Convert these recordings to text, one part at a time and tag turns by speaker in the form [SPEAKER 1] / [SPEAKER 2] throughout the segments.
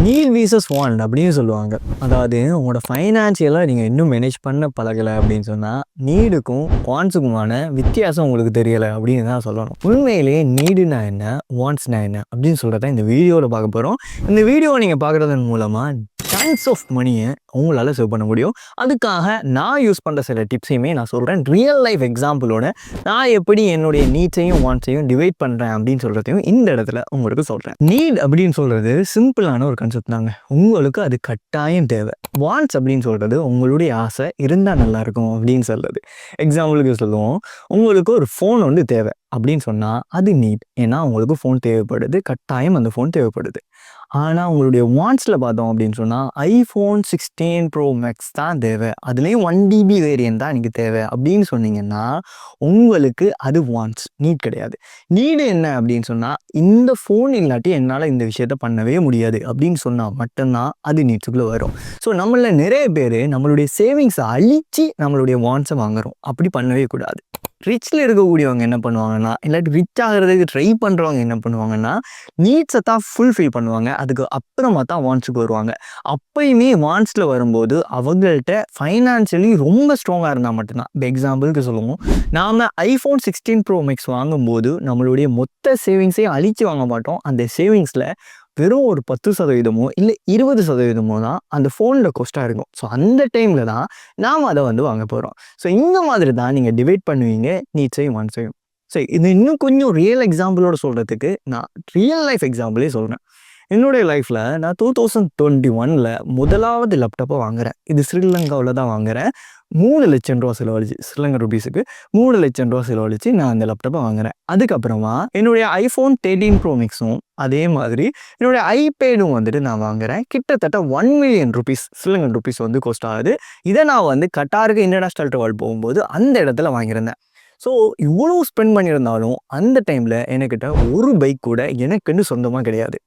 [SPEAKER 1] NEET வீசஸ் want அப்படின்னு சொல்லுவாங்க. அதாவது உங்களோட ஃபைனான்சியலாக நீங்கள் இன்னும் மேனேஜ் பண்ண பழகலை அப்படின்னு சொன்னால் நீடுக்கும் வாண்ட்ஸுக்குமான வித்தியாசம் உங்களுக்கு தெரியலை அப்படின்னு தான் சொல்லணும். உண்மையிலேயே நீடுனா என்ன, வாண்ட்ஸ்னா என்ன அப்படின்னு சொல்கிறத இந்த வீடியோவில் பார்க்க போகிறோம். இந்த வீடியோவை நீங்கள் பார்க்குறதன் மூலமாக டன்ஸ் ஆஃப் மணியை உங்களால் சேவ் பண்ண முடியும். அதுக்காக நான் யூஸ் பண்ணுற சில டிப்ஸையுமே நான் சொல்கிறேன். ரியல் லைஃப் எக்ஸாம்பிளோட நான் எப்படி என்னுடைய நீட்ஸையும் வாண்ட்ஸையும் டிவைட் பண்ணுறேன் அப்படின்னு சொல்கிறதையும் இந்த இடத்துல உங்களுக்கு சொல்கிறேன். நீட் அப்படின்னு சொல்கிறது சிம்பிளான ஒரு கான்செப்ட் தாங்க. உங்களுக்கு அது கட்டாயம் தேவை. வாண்ட்ஸ் அப்படின்னு சொல்கிறது உங்களுடைய ஆசை இருந்தால் நல்லாயிருக்கும் அப்படின்னு சொல்கிறது. எக்ஸாம்பிளுக்கு சொல்லுவோம், உங்களுக்கு ஒரு ஃபோன் வந்து தேவை அப்படின்னு சொன்னால் அது நீட். ஏன்னா உங்களுக்கு ஃபோன் தேவைப்படுது, கட்டாயம் அந்த ஃபோன் தேவைப்படுது. ஆனால் உங்களுடைய வாண்ட்ஸில் பார்த்தோம் அப்படின்னு சொன்னால் iPhone 16 Pro Max தான் தேவை, அதுலேயும் 1 GB வேரியன்ட் தான் எனக்கு தேவை அப்படின்னு சொன்னீங்கன்னா உங்களுக்கு அது வாண்ட்ஸ், நீட் கிடையாது. நீடு என்ன அப்படின்னு சொன்னால் இந்த ஃபோன் இல்லாட்டி என்னால் இந்த விஷயத்த பண்ணவே முடியாது அப்படின்னு சொன்னால் மட்டும்தான் அது நீட்ஸுக்குள்ளே வரும். ஸோ நம்மள நிறைய பேர் நம்மளுடைய சேவிங்ஸை அழித்து நம்மளுடைய வாண்ட்ஸை வாங்குகிறோம். அப்படி பண்ணவே கூடாது. ரிச்சில் இருக்கக்கூடியவங்க என்ன பண்ணுவாங்கன்னா, இல்லாட்டி ரிச் ஆகிறதுக்கு ட்ரை பண்ணுறவங்க என்ன பண்ணுவாங்கன்னா, நீட்ஸை தான் ஃபுல்ஃபில் பண்ணுவாங்க. அதுக்கு அப்புறமா தான் வாண்ட்ஸுக்கு வருவாங்க. அப்பயுமே வாண்ட்ஸில் வரும்போது அவங்கள்ட்ட ஃபைனான்ஷியலி ரொம்ப ஸ்ட்ராங்காக இருந்தால் மட்டும்தான். இப்போ எக்ஸாம்பிளுக்கு சொல்லுவோம், நாம் iPhone 16 Pro Max வாங்கும்போது நம்மளுடைய மொத்த சேவிங்ஸையும் அழித்து வாங்க மாட்டோம். அந்த சேவிங்ஸில் வெறும் ஒரு 10% இல்லை 20% தான் அந்த ஃபோனில் காஸ்ட்டாக இருக்கும். ஸோ அந்த டைமில் தான் நாம் அதை வந்து வாங்க போகிறோம். ஸோ இந்த மாதிரி தான் நீங்கள் டிவைட் பண்ணுவீங்க நீட்ஸையும் வாண்ட்ஸையும். ஸோ இது இன்னும் கொஞ்சம் ரியல் எக்ஸாம்பிளோட சொல்கிறதுக்கு நான் ரியல் லைஃப் எக்ஸாம்பிளே சொல்கிறேன். என்னுடைய லைஃப்பில் நான் 2021 முதலாவது லேப்டாப்பை வாங்குகிறேன். இது ஸ்ரீலங்காவில் தான் வாங்குகிறேன். 3 லட்சம் ரூபா செலவழிச்சு, ஸ்ரீலங்கா ருபீஸுக்கு 3 லட்சம் ரூபா செலவழிச்சு நான் அந்த லேப்டாப்பை வாங்குகிறேன். அதுக்கப்புறமா என்னுடைய iPhone 13 Pro Maxும் அதே மாதிரி என்னுடைய ஐபேடும் வந்துட்டு நான் வாங்குகிறேன். கிட்டத்தட்ட 1 மில்லியன் ருபீஸ் ஸ்ரீலங்கன் ருபீஸ் வந்து காஸ்ட் ஆகுது. இதை நான் வந்து கட்டாருக்கு இன்டர்நேஷ்னல் ட்ராவல் போகும்போது அந்த இடத்துல வாங்கியிருந்தேன். ஸோ இவ்வளோ ஸ்பெண்ட் பண்ணியிருந்தாலும் அந்த டைமில் என்கிட்ட ஒரு பைக் கூட எனக்குன்னு சொந்தமாக கிடையாது.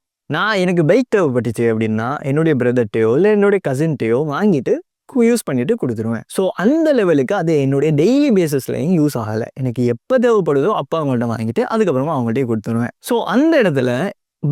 [SPEAKER 1] எனக்கு பைக் தேவைப்பட்டுச்சு அப்படின்னா என்னுடைய பிரதர்ட்டையோ இல்லை என்னுடைய கசின்ட்டையோ வாங்கிட்டு யூஸ் பண்ணிட்டு கொடுத்துருவேன். ஸோ அந்த லெவலுக்கு அது என்னுடைய டெய்லி பேசிஸ்லையும் யூஸ் ஆகலை. எனக்கு எப்போ தேவைப்படுதோ அப்போ அவங்கள்ட்ட வாங்கிட்டு அதுக்கப்புறமா அவங்கள்ட்டே கொடுத்துருவேன். ஸோ அந்த இடத்துல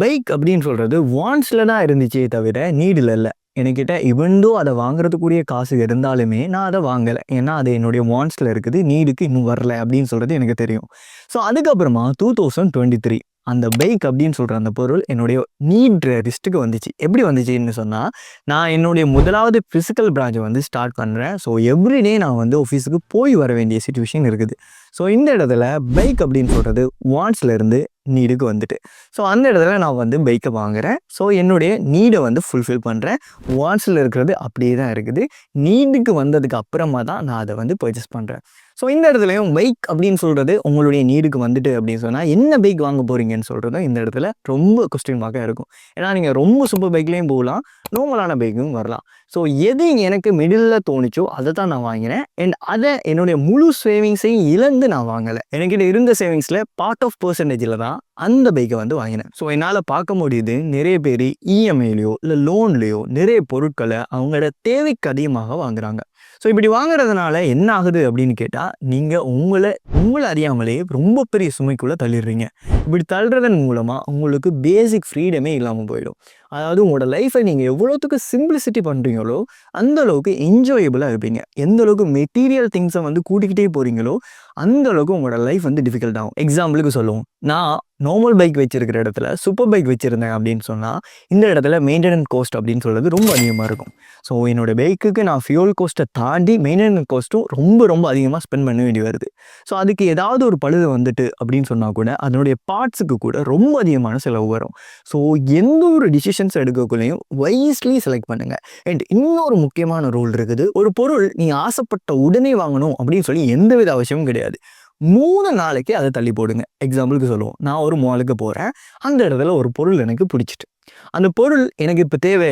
[SPEAKER 1] பைக் அப்படின்னு சொல்கிறது வாண்ட்ஸில் தான் இருந்துச்சே தவிர நீடில் இல்லை. என்கிட்ட இவன்டோ அதை வாங்குறதுக்குரிய காசு இருந்தாலுமே நான் அதை வாங்கலை. ஏன்னா அது என்னுடைய வாண்ட்ஸில் இருக்குது, நீடுக்கு இன்னும் வரல அப்படின்னு சொல்கிறது எனக்கு தெரியும். ஸோ அதுக்கப்புறமா 2023 அந்த பைக் அப்படின்னு சொல்கிற அந்த பொருள் என்னுடைய நீட் லிஸ்ட்டுக்கு வந்துச்சு. எப்படி வந்துச்சுன்னு சொன்னால், நான் என்னுடைய முதலாவது ஃபிசிக்கல் பிரான்ச்சை வந்து ஸ்டார்ட் பண்ணுறேன். ஸோ எவ்ரிடே நான் வந்து ஆஃபீஸுக்கு போய் வர வேண்டிய சிச்சுவேஷன் இருக்குது. ஸோ இந்த இடத்துல பைக் அப்படின்னு சொல்கிறது வாண்ட்ஸ்லேருந்து நீடுக்கு வந்துட்டு, ஸோ அந்த இடத்துல நான் வந்து பைக்கை வாங்குகிறேன். ஸோ என்னுடைய நீடை வந்து ஃபுல்ஃபில் பண்ணுறேன். வாண்ட்ஸில் இருக்கிறது அப்படியே தான் இருக்குது. நீடுக்கு வந்ததுக்கு அப்புறமா தான் நான் அதை வந்து பர்ச்சேஸ் பண்ணுறேன். ஸோ இந்த இடத்துலையும் பைக் அப்படின்னு சொல்கிறது உங்களுடைய நீடுக்கு வந்துட்டு அப்படின்னு சொன்னால் என்ன பைக் வாங்க போகிறீங்கன்னு சொல்கிறதும் இந்த இடத்துல ரொம்ப கொஸ்டின் மார்க்காக இருக்கும். ஏன்னா நீங்கள் ரொம்ப சூப்பர் பைக்லேயும் போகலாம், நார்மலான பைக்கும் வரலாம். ஸோ எது எனக்கு மிடில் தோணுச்சோ அதை தான் நான் வாங்கினேன். அண்ட் அதை என்னுடைய முழு சேவிங்ஸையும் இழந்து நான் வாங்கலை. எனக்கிட்ட இருந்த சேவிங்ஸில் பார்ட் ஆஃப் பர்சன்டேஜில் தான் அந்த பைக்கை வந்து வாங்கினேன். ஸோ என்னால் பார்க்க முடியுது நிறைய பேர் இஎம்ஐலையோ இல்லை லோன்லேயோ நிறைய பொருட்களை அவங்களோட தேவைக்கு அதிகமாக வாங்குறாங்க. ஸோ இப்படி வாங்குறதுனால என்ன ஆகுது அப்படின்னு கேட்டால், நீங்கள் உங்களை அறியாமலே ரொம்ப பெரிய சுமைக்குள்ளே தள்ளிடுறீங்க. இப்படி தள்ளுறதன் மூலமாக உங்களுக்கு பேசிக் ஃப்ரீடமே இல்லாமல் போயிடும். அதாவது உங்களோட லைஃப்பை நீங்கள் எவ்வளோத்துக்கு சிம்பிளிசிட்டி பண்ணுறீங்களோ அந்த அளவுக்கு என்ஜாயபிளாக இருப்பீங்க. எந்த அளவுக்கு மெட்டீரியல் திங்ஸை வந்து கூட்டிக்கிட்டே போகிறீங்களோ அந்த அளவுக்கு உங்களோட லைஃப் வந்து டிஃபிகல்ட் ஆகும். எக்ஸாம்பிளுக்கு சொல்லுவோம், நான் நார்மல் பைக் வச்சிருக்கிற இடத்துல சூப்பர் பைக் வச்சுருந்தேன் அப்படின்னு சொன்னால் இந்த இடத்துல மெயின்டெனன்ஸ் காஸ்ட் அப்படின்னு சொல்கிறது ரொம்ப அதிகமாக இருக்கும். ஸோ என்னோடய பைக்குக்கு நான் ஃபியூல் காஸ்ட்டை தாண்டி மெயின்டெனன்ஸ் காஸ்ட்டும் ரொம்ப அதிகமாக ஸ்பெண்ட் பண்ண வேண்டி வருது. ஸோ அதுக்கு ஏதாவது ஒரு பழுது வந்துட்டு அப்படின்னு சொன்னால் கூட அதனுடைய பார்ட்ஸுக்கு கூட ரொம்ப அதிகமான செலவு வரும். ஸோ எந்த ஒரு டிசிஷன்ஸ் எடுக்கக்குள்ளேயும் வைஸ்லி செலக்ட் பண்ணுங்கள். அண்ட் இன்னொரு முக்கியமான ரூல் இருக்குது. ஒரு பொருள் நீ ஆசைப்பட்ட உடனே வாங்கணும் அப்படின்னு சொல்லி எந்தவித அவசியமும் கிடையாது. 3 நாளைக்கு அதை தள்ளி போடுங்க. எக்ஸாம்பிளுக்கு சொல்லுவோம், நான் ஒரு மாலுக்கு போகிறேன், அந்த இடத்துல ஒரு பொருள் எனக்கு பிடிச்சிட்டு, அந்த பொருள் எனக்கு இப்போ தேவை,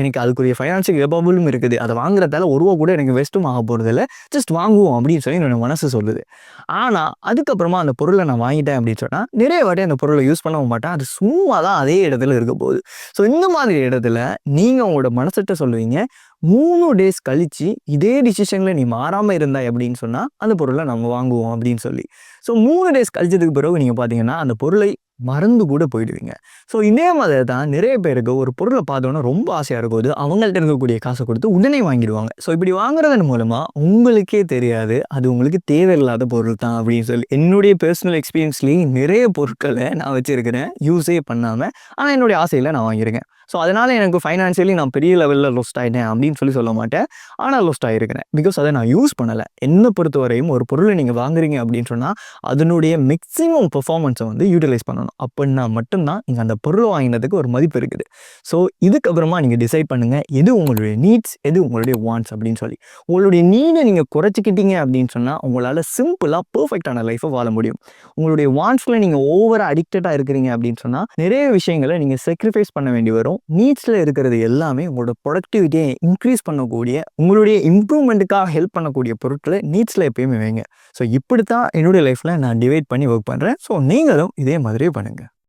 [SPEAKER 1] எனக்கு அதுக்குரிய ஃபைனான்ஷியல் கேப்பபிளும் இருக்குது, அதை வாங்குறதால ஒரு ரூபா கூட எனக்கு வேஸ்ட்டும் ஆக போகிறதில்ல, ஜஸ்ட் வாங்குவோம் அப்படின்னு சொல்லி என்னோட மனசு சொல்லுது. ஆனால் அதுக்கப்புறமா அந்த பொருளை நான் வாங்கிட்டேன் அப்படின்னு சொன்னால் நிறைய வாட்டி அந்த பொருளை யூஸ் பண்ணவும் மாட்டேன். அது சும்மா தான் அதே இடத்துல இருக்க போகுது. ஸோ இந்த மாதிரி இடத்துல நீங்கள் உங்களோட மனசிட்ட சொல்லுவீங்க, 3 டேஸ் கழித்து இதே டிசிஷனில் நீ மாறாமல் இருந்தாய் அப்படின்னு சொன்னால் அந்த பொருளை நம்ம வாங்குவோம் அப்படின்னு சொல்லி. ஸோ 3 டேஸ் கழிச்சதுக்கு பிறகு நீங்கள் பார்த்தீங்கன்னா அந்த பொருளை மறந்து கூட போயிடுவீங்க. ஸோ இதே மாதிரி தான் நிறைய பேருக்கு ஒரு பொருளை பார்த்தோன்னா ரொம்ப ஆசையாக இருக்கும்போது அவங்கள்ட்ட இருக்கக்கூடிய காசை கொடுத்து உடனே வாங்கிடுவாங்க. ஸோ இப்படி வாங்குறதன் மூலமாக உங்களுக்கே தெரியாது அது உங்களுக்கு தேவையில்லாத பொருள் தான் அப்படின்னு சொல்லி. என்னுடைய பர்சனல் எக்ஸ்பீரியன்ஸ்லேயே நிறைய பொருட்களை நான் வச்சுருக்கிறேன் யூஸே பண்ணாமல். ஆனால் என்னுடைய ஆசையில் நான் வாங்கியிருக்கேன். ஸோ அதனால் எனக்கு ஃபைனான்ஷியலி நான் பெரிய லெவலில் லொஸ்ட் ஆகிட்டேன் அப்படின்னு சொல்ல மாட்டேன். ஆனால் லொஸ்ட் ஆகிருக்கிறேன். பிகாஸ் அதை நான் யூஸ் பண்ணலை. என்னை பொறுத்தவரையும் ஒரு பொருளை நீங்கள் வாங்குறீங்க அப்படின்னு சொன்னால் அதனுடைய மேக்ஸிமம் பெர்ஃபார்மன்ஸை வந்து யூட்டிலைஸ் பண்ணணும். அப்படின்னா மட்டும்தான் நீங்கள் அந்த பொருளை வாங்கினதுக்கு ஒரு மதிப்பு இருக்குது. ஸோ இதுக்கப்புறமா நீங்கள் டிசைட் பண்ணுங்கள் எது உங்களுடைய நீட்ஸ், எது உங்களுடைய வாண்ட்ஸ் அப்படின்னு சொல்லி. உங்களுடைய நீடை நீங்கள் குறைச்சிக்கிட்டீங்க அப்படின்னு சொன்னால் உங்களால் சிம்பிளாக பர்ஃபெக்டான லைஃப்பை வாழ முடியும். உங்களுடைய வாண்ட்ஸில் நீங்கள் ஓவராக அடிக்டடாக இருக்கிறீங்க அப்படின்னு சொன்னால் நிறைய விஷயங்களை நீங்கள் சாக்ரிஃபைஸ் பண்ண வேண்டி வரும். நீட்ஸில் இருக்கிறது எல்லாமே உங்களோட ப்ரொடக்டிவிட்டியை இன்க்ரீஸ் பண்ணக்கூடிய, உங்களுடைய இம்ப்ரூவ்மெண்ட்டுக்காக ஹெல்ப் பண்ணக்கூடிய பொருட்களை நீட்ஸில் எப்பயுமே வைங்க. ஸோ இப்படி தான் என்னுடைய லைஃப்பில் நான் டிவைட் பண்ணி ஒர்க் பண்ணுறேன். ஸோ நீங்களும் இதே மாதிரியே பண்ணுங்கள்.